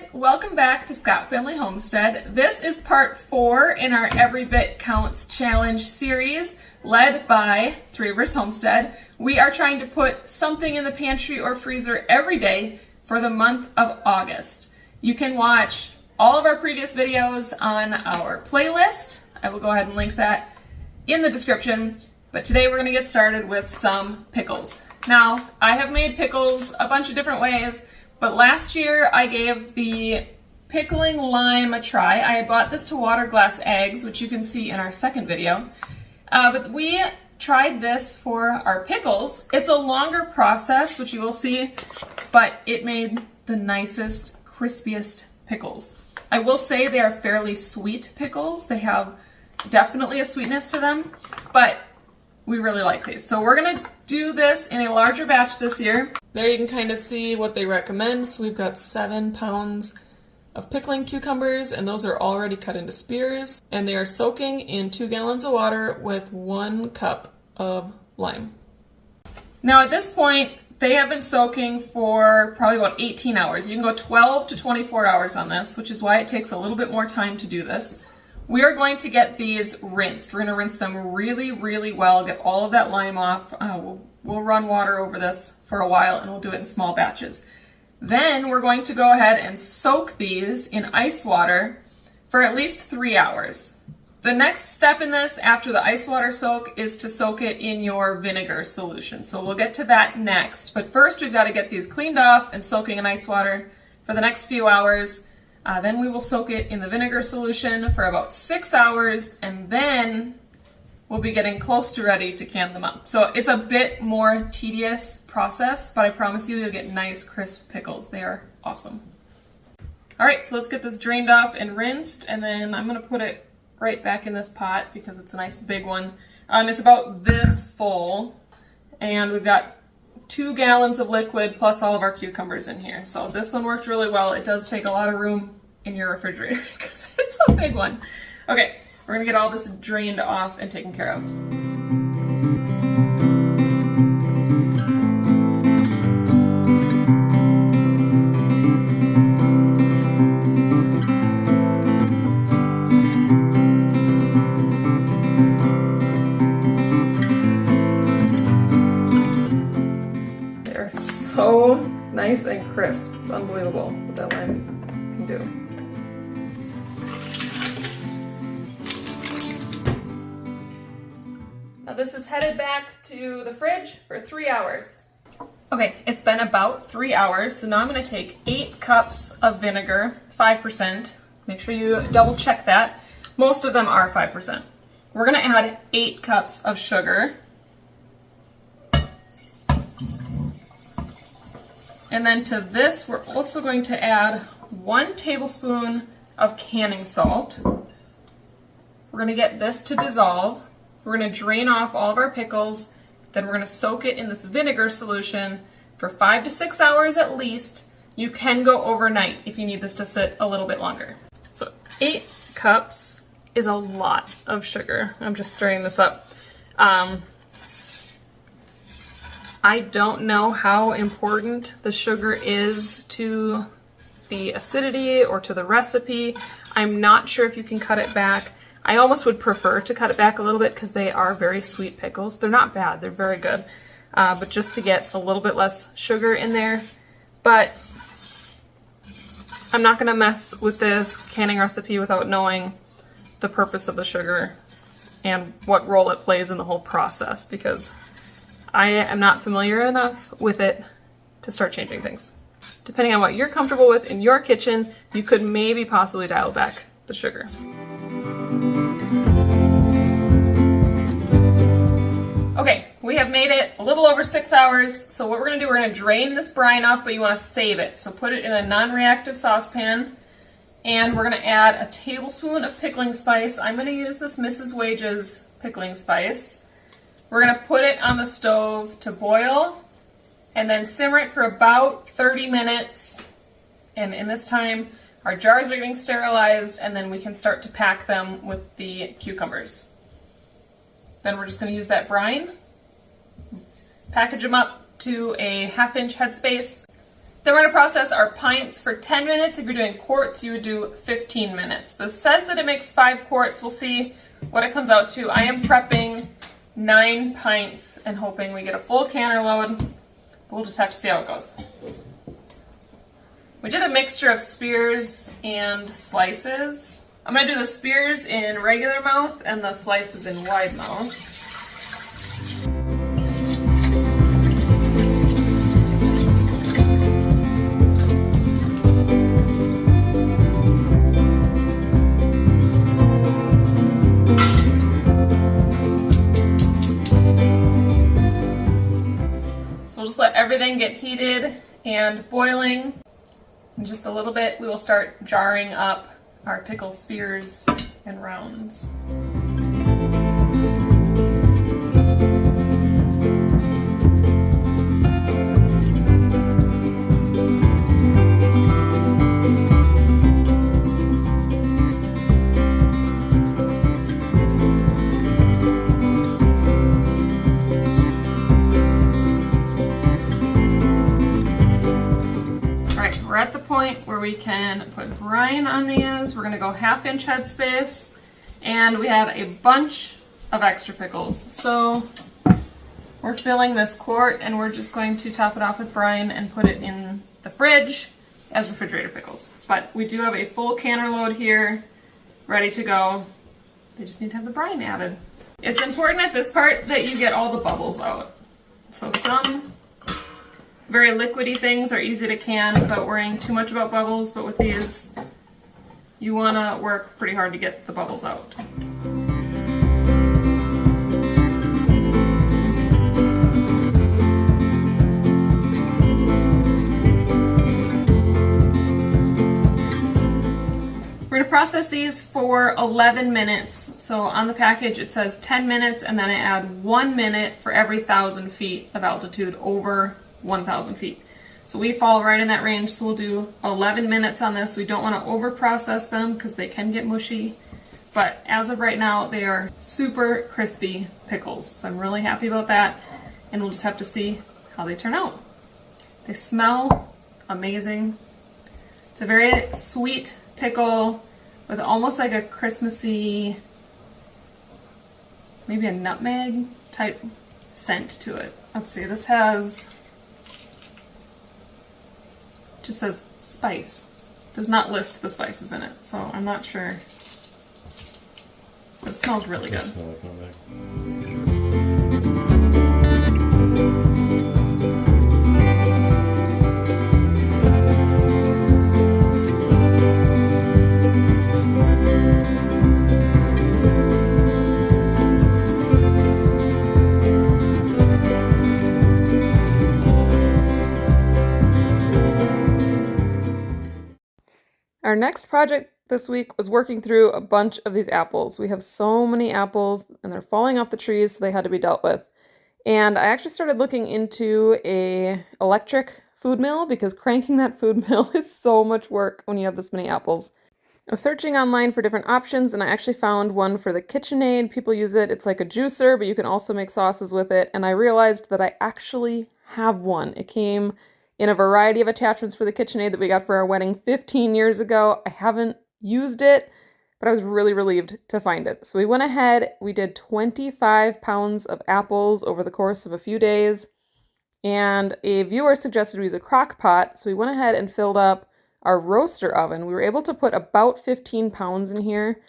guys, welcome back to Scott Family Homestead. This is part 4 in our Every Bit Counts Challenge series led by Three Rivers Homestead. We are trying to put something in the pantry or freezer every day for the month of August. You can watch all of our previous videos on our playlist. I will go ahead and link that in the description, but today we're going to get started with some pickles. Now, I have made pickles a bunch of different ways, but last year I gave the pickling lime a try. I had bought this to water glass eggs, which you can see in our second video. But we tried this for our pickles. It's a longer process, which you will see, but it made the nicest, crispiest pickles. I will say they are fairly sweet pickles. They have definitely a sweetness to them, but we really like these. So we're gonna do this in a larger batch this year. There you can kind of see what they recommend. So we've got 7 pounds of pickling cucumbers, and those are already cut into spears, and they are soaking in 2 gallons of water with 1 cup of lime. Now at this point, they have been soaking for probably about 18 hours. You can go 12 to 24 hours on this, which is why it takes a little bit more time to do this. We are going to get these rinsed. We're going to rinse them really, really well, get all of that lime off. We'll run water over this for a while, and we'll do it in small batches. Then we're going to go ahead and soak these in ice water for at least 3 hours. The next step in this after the ice water soak is to soak it in your vinegar solution. So we'll get to that next. But first we've got to get these cleaned off and soaking in ice water for the next few hours. Then we will soak it in the vinegar solution for about 6 hours, and then we'll be getting close to ready to can them up. So it's a bit more tedious process, but I promise you you'll get nice crisp pickles. They are awesome. All right, so let's get this drained off and rinsed, and then I'm gonna put it right back in this pot because it's a nice big one. It's about this full, and we've got 2 gallons of liquid plus all of our cucumbers in here. So this one worked really well. It does take a lot of room in your refrigerator because it's a big one. Okay, we're gonna get all this drained off and taken care of. So nice and crisp. It's unbelievable what that lime can do. Now this is headed back to the fridge for 3 hours. Okay, it's been about 3 hours, so now I'm going to take 8 cups of vinegar, 5%. Make sure you double check that. Most of them are 5%. We're going to add 8 cups of sugar. And then to this, we're also going to add 1 tablespoon of canning salt. We're going to get this to dissolve. We're going to drain off all of our pickles. Then we're going to soak it in this vinegar solution for 5 to 6 hours at least. You can go overnight if you need this to sit a little bit longer. So 8 cups is a lot of sugar. I'm just stirring this up. I don't know how important the sugar is to the acidity or to the recipe. I'm not sure if you can cut it back. I almost would prefer to cut it back a little bit because they are very sweet pickles. They're not bad, they're very good. But just to get a little bit less sugar in there. But I'm not gonna mess with this canning recipe without knowing the purpose of the sugar and what role it plays in the whole process, because I am not familiar enough with it to start changing things. Depending on what you're comfortable with in your kitchen, you could maybe possibly dial back the sugar. Okay, we have made it a little over 6 hours, so what we're gonna do, we're gonna drain this brine off, but you wanna save it. So put it in a non-reactive saucepan, and we're gonna add a tablespoon of pickling spice. I'm gonna use this Mrs. Wage's pickling spice. We're going to put it on the stove to boil and then simmer it for about 30 minutes. And in this time, our jars are getting sterilized, and then we can start to pack them with the cucumbers. Then we're just going to use that brine, package them up to a 1/2 inch headspace, Then we're going to process our pints for 10 minutes. If you're doing quarts, you would do 15 minutes. This says that it makes 5 quarts. We'll see what it comes out to. I am prepping 9 pints and hoping we get a full canner load. We'll just have to see how it goes. We did a mixture of spears and slices. I'm going to do the spears in regular mouth and the slices in wide mouth. So we'll just let everything get heated and boiling. In just a little bit, we will start jarring up our pickle spears and rounds. We're at the point where we can put brine on these. We're going to go 1/2 inch headspace, and we had a bunch of extra pickles. So we're filling this quart and we're just going to top it off with brine and put it in the fridge as refrigerator pickles. But we do have a full canner load here ready to go. They just need to have the brine added. It's important at this part that you get all the bubbles out. So some very liquidy things are easy to can without worrying too much about bubbles, but with these, you want to work pretty hard to get the bubbles out. We're going to process these for 11 minutes. So on the package it says 10 minutes, and then I add 1 minute for every 1,000 feet of altitude over 1,000 feet. So we fall right in that range, so we'll do 11 minutes on this. We don't want to over process them because they can get mushy, but as of right now they are super crispy pickles, so I'm really happy about that, and we'll just have to see how they turn out. They smell amazing. It's a very sweet pickle with almost like a Christmassy, maybe a nutmeg type scent to it. Let's see, this just says spice. Does not list the spices in it, so I'm not sure. But it smells really good. Smell like nutmeg. Our next project this week was working through a bunch of these apples. We have so many apples and they're falling off the trees, so they had to be dealt with. And I actually started looking into a electric food mill because cranking that food mill is so much work when you have this many apples. I was searching online for different options and I actually found one for the KitchenAid. People use it. It's like a juicer, but you can also make sauces with it. And I realized that I actually have one. It came in a variety of attachments for the KitchenAid that we got for our wedding 15 years ago. I haven't used it, but I was really relieved to find it. So we went ahead, we did 25 pounds of apples over the course of a few days, and a viewer suggested we use a crock pot, so we went ahead and filled up our roaster oven. We were able to put about 15 pounds in here,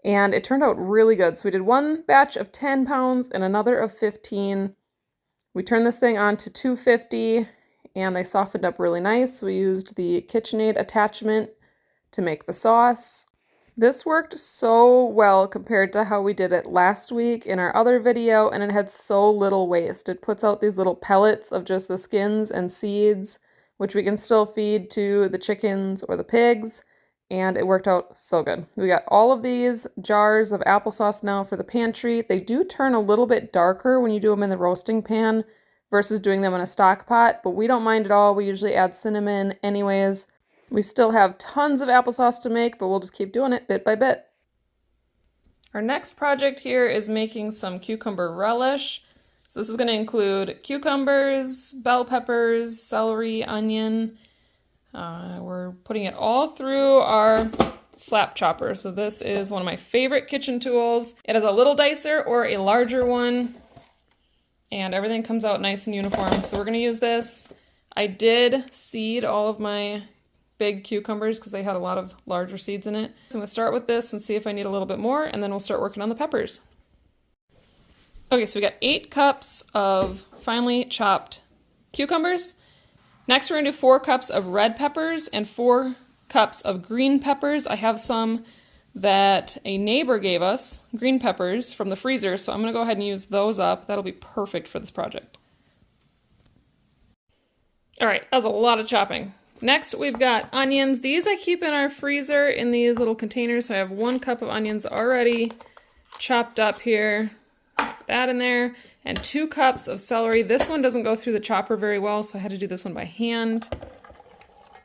and it turned out really good. So we did one batch of 10 pounds and another of 15. We turned this thing on to 250, and they softened up really nice. We used the KitchenAid attachment to make the sauce. This worked so well compared to how we did it last week in our other video, and it had so little waste. It puts out these little pellets of just the skins and seeds, which we can still feed to the chickens or the pigs, and it worked out so good. We got all of these jars of applesauce now for the pantry. They do turn a little bit darker when you do them in the roasting pan versus doing them in a stock pot, but we don't mind at all. We usually add cinnamon anyways. We still have tons of applesauce to make, but we'll just keep doing it bit by bit. Our next project here is making some cucumber relish. So this is going to include cucumbers, bell peppers, celery, onion. We're putting it all through our slap chopper. So this is one of my favorite kitchen tools. It has a little dicer or a larger one, and everything comes out nice and uniform. So we're going to use this. I did seed all of my big cucumbers because they had a lot of larger seeds in it. So I'm going to start with this and see if I need a little bit more, and then we'll start working on the peppers. Okay, so we got 8 cups of finely chopped cucumbers. Next, we're going to do 4 cups of red peppers and 4 cups of green peppers. I have some that a neighbor gave us, green peppers, from the freezer, so I'm going to go ahead and use those up. That'll be perfect for this project. All right, that was a lot of chopping. Next, we've got onions. These I keep in our freezer in these little containers, so I have 1 cup of onions already chopped up here. Put that in there. And 2 cups of celery. This one doesn't go through the chopper very well, so I had to do this one by hand.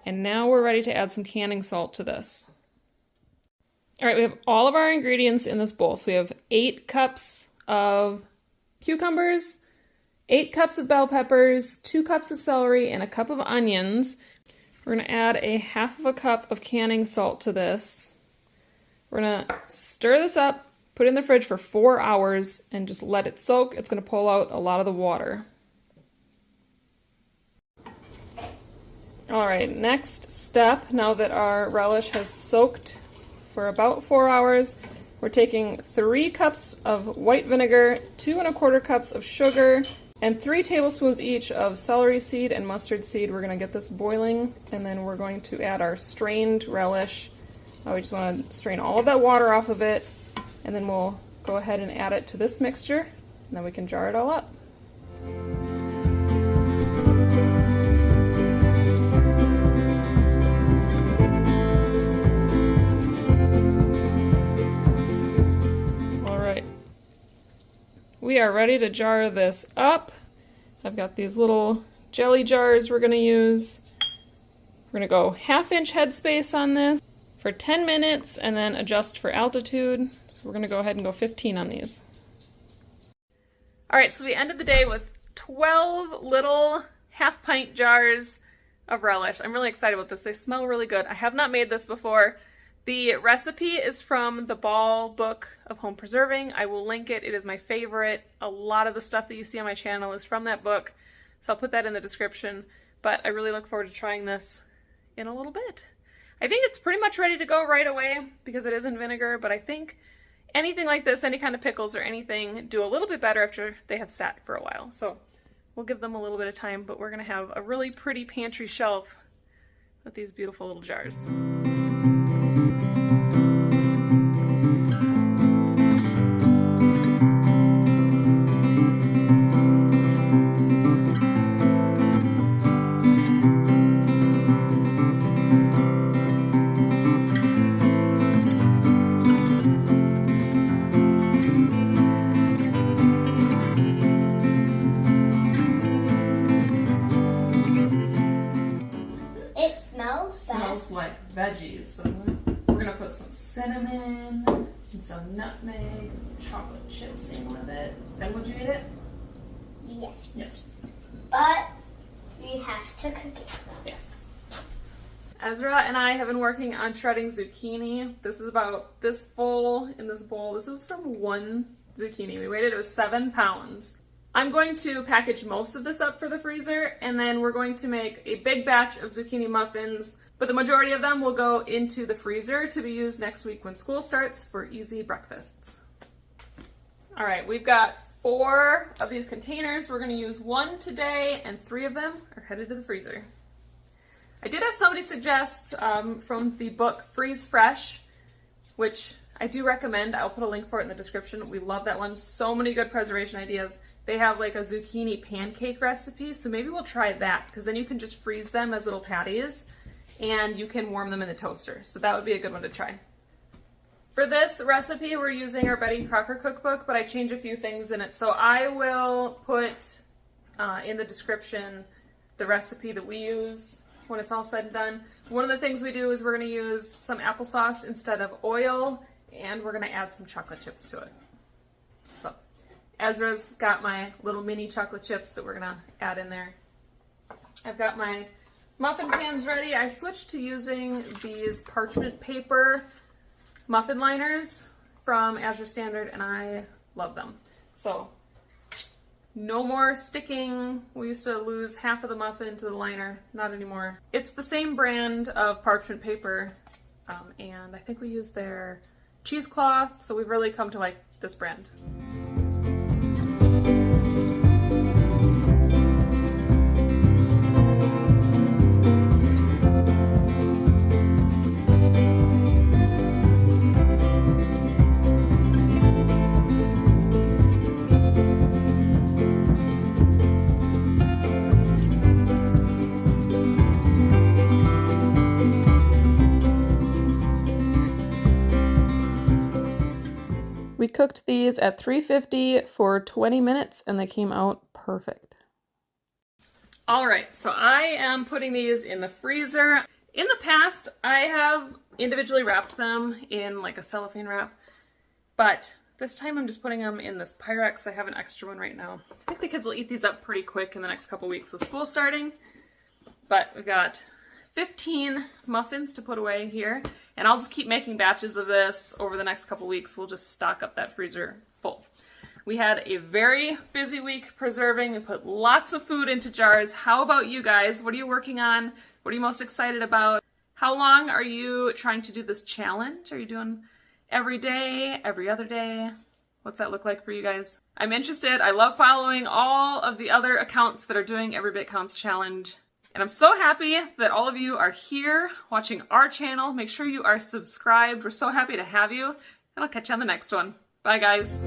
And now we're ready to add some canning salt to this. All right, we have all of our ingredients in this bowl. So we have 8 cups of cucumbers, 8 cups of bell peppers, 2 cups of celery, and a cup of onions. We're going to add a half of a cup of canning salt to this. We're going to stir this up, put it in the fridge for 4 hours, and just let it soak. It's going to pull out a lot of the water. All right, next step, now that our relish has soaked for about 4 hours, we're taking 3 cups of white vinegar, 2 1/4 cups of sugar, and 3 tablespoons each of celery seed and mustard seed. We're going to get this boiling, and then we're going to add our strained relish. We just want to strain all of that water off of it, and then we'll go ahead and add it to this mixture, and then we can jar it all up. All right, we are ready to jar this up. I've got these little jelly jars we're going to use. We're going to go 1/2 inch headspace on this for 10 minutes and then adjust for altitude. So we're going to go ahead and go 15 on these. All right, so we ended the day with 12 little 1/2 pint jars of relish. I'm really excited about this. They smell really good. I have not made this before. The recipe is from the Ball Book of Home Preserving. I will link it. It is my favorite. A lot of the stuff that you see on my channel is from that book, so I'll put that in the description. But I really look forward to trying this in a little bit. I think it's pretty much ready to go right away because it is in vinegar, but I think anything like this, any kind of pickles or anything, do a little bit better after they have sat for a while. So we'll give them a little bit of time, but we're going to have a really pretty pantry shelf with these beautiful little jars. Smells like veggies. So we're gonna put some cinnamon and some nutmeg and some chocolate chips in with it. Then would you eat it? Yes. Yes. But we have to cook it. Yes. Ezra and I have been working on shredding zucchini. This is about this full in this bowl. This is from 1 zucchini. We weighed it. It was 7 pounds. I'm going to package most of this up for the freezer, and then we're going to make a big batch of zucchini muffins, but the majority of them will go into the freezer to be used next week when school starts for easy breakfasts. All right, we've got 4 of these containers. We're going to use 1 today, and 3 of them are headed to the freezer. I did have somebody suggest from the book Freeze Fresh, which I do recommend. I'll put a link for it in the description. We love that one. So many good preservation ideas. They have like a zucchini pancake recipe, so maybe we'll try that, because then you can just freeze them as little patties and you can warm them in the toaster. So that would be a good one to try. For this recipe, we're using our Betty Crocker cookbook, but I change a few things in it. So I will put in the description the recipe that we use when it's all said and done. One of the things we do is we're going to use some applesauce instead of oil, and we're going to add some chocolate chips to it. So Ezra's got my little mini chocolate chips that we're gonna add in there. I've got my muffin pans ready. I switched to using these parchment paper muffin liners from Azure Standard, and I love them. So no more sticking. We used to lose half of the muffin to the liner. Not anymore. It's the same brand of parchment paper, and I think we use their cheesecloth, so we've really come to like this brand. We cooked these at 350 for 20 minutes and they came out perfect. All right, so I am putting these in the freezer. In the past, I have individually wrapped them in like a cellophane wrap, but this time I'm just putting them in this Pyrex. I have an extra one right now. I think the kids will eat these up pretty quick in the next couple weeks with school starting, but we've got 15 muffins to put away here, and I'll just keep making batches of this over the next couple weeks. We'll just stock up that freezer full. We had a very busy week preserving. We put lots of food into jars. How about you guys? What are you working on? What are you most excited about? How long are you trying to do this challenge? Are you doing every day, every other day? What's that look like for you guys? I'm interested. I love following all of the other accounts that are doing Every Bit Counts Challenge. And I'm so happy that all of you are here watching our channel. Make sure you are subscribed. We're so happy to have you. And I'll catch you on the next one. Bye, guys.